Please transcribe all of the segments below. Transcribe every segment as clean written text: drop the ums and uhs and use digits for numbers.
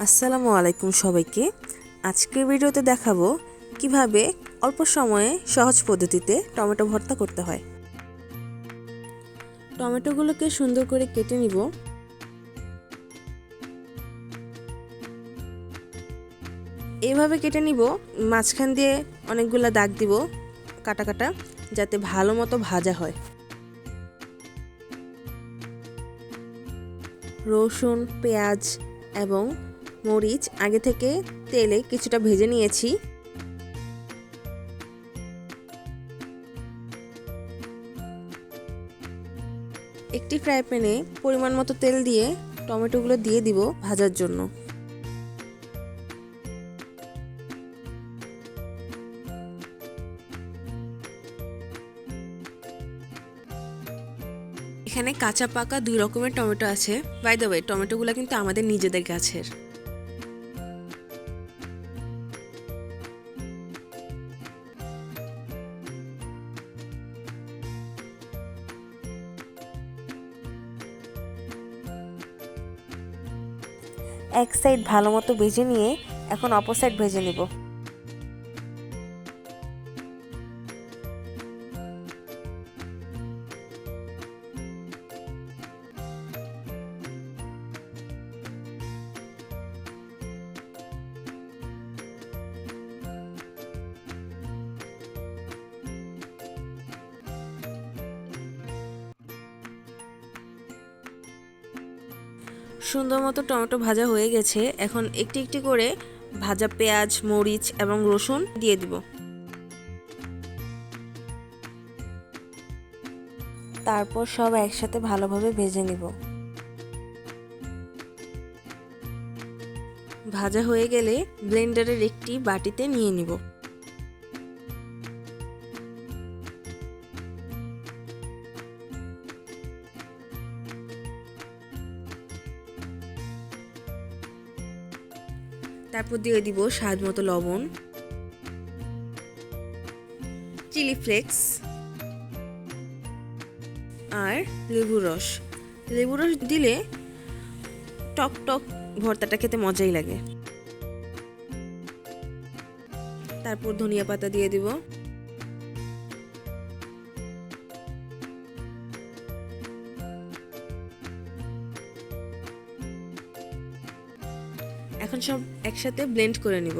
আসসালামু আলাইকুম সবাইকে। আজকের ভিডিওতে দেখাবো কিভাবে অল্প সময়ে সহজ পদ্ধতিতে টমেটো ভর্তা করতে হয়। টমেটোগুলোকে সুন্দর করে কেটে নিব। এইভাবে কেটে নিব, মাঝখান দিয়ে অনেকগুলা দাগ দিব কাটা কাটা, যাতে ভালো মতো ভাজা হয়। রসুন, পেঁয়াজ এবং মরিচ আগে থেকে তেলে কিছুটা ভেজে নিয়েছি। একটি ফ্রাই প্যানে পরিমাণ মতো তেল দিয়ে টমেটোগুলো দিয়ে দিব ভাজার জন্য। এখানে কাঁচা পাকা দুই রকমের টমেটো আছে। বাই দ্য ওয়ে, টমেটোগুলো কিন্তু আমাদের নিজেদের গাছের। এক সাইড ভালো মতো ভেজে নিয়ে এখন অপর সাইড ভেজে নিব। সুন্দর মতো টমেটো ভাজা হয়ে গেছে। এখন একটি একটি করে ভাজা পেঁয়াজ, মরিচ এবং রসুন দিয়ে দিব। তারপর সব একসাথে ভালোভাবে ভেজে নিব। ভাজা হয়ে গেলে ব্লেন্ডারের একটি বাটিতে নিয়ে নিব। তারপর দিয়ে দিব স্বাদ মতো লবণ, চিলি ফ্লেক্স আর লেবুর রস। লেবুর রস দিলে টক টক ভর্তাটা খেতে মজাই লাগে। তারপর ধনিয়া পাতা দিয়ে দিব। এখন সব একসাথে ব্লেন্ড করে নিব।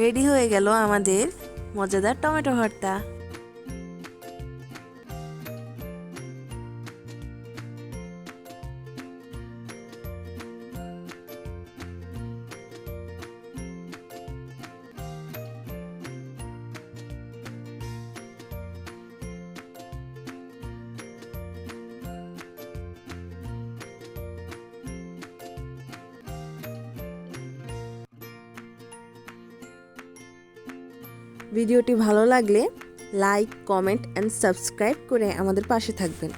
রেডি হয়ে গেল আমাদের মজাদার টমেটো ভর্তা। ভিডিওটি ভালো লাগলে লাইক, কমেন্ট এন্ড সাবস্ক্রাইব করে আমাদের পাশে থাকবেন।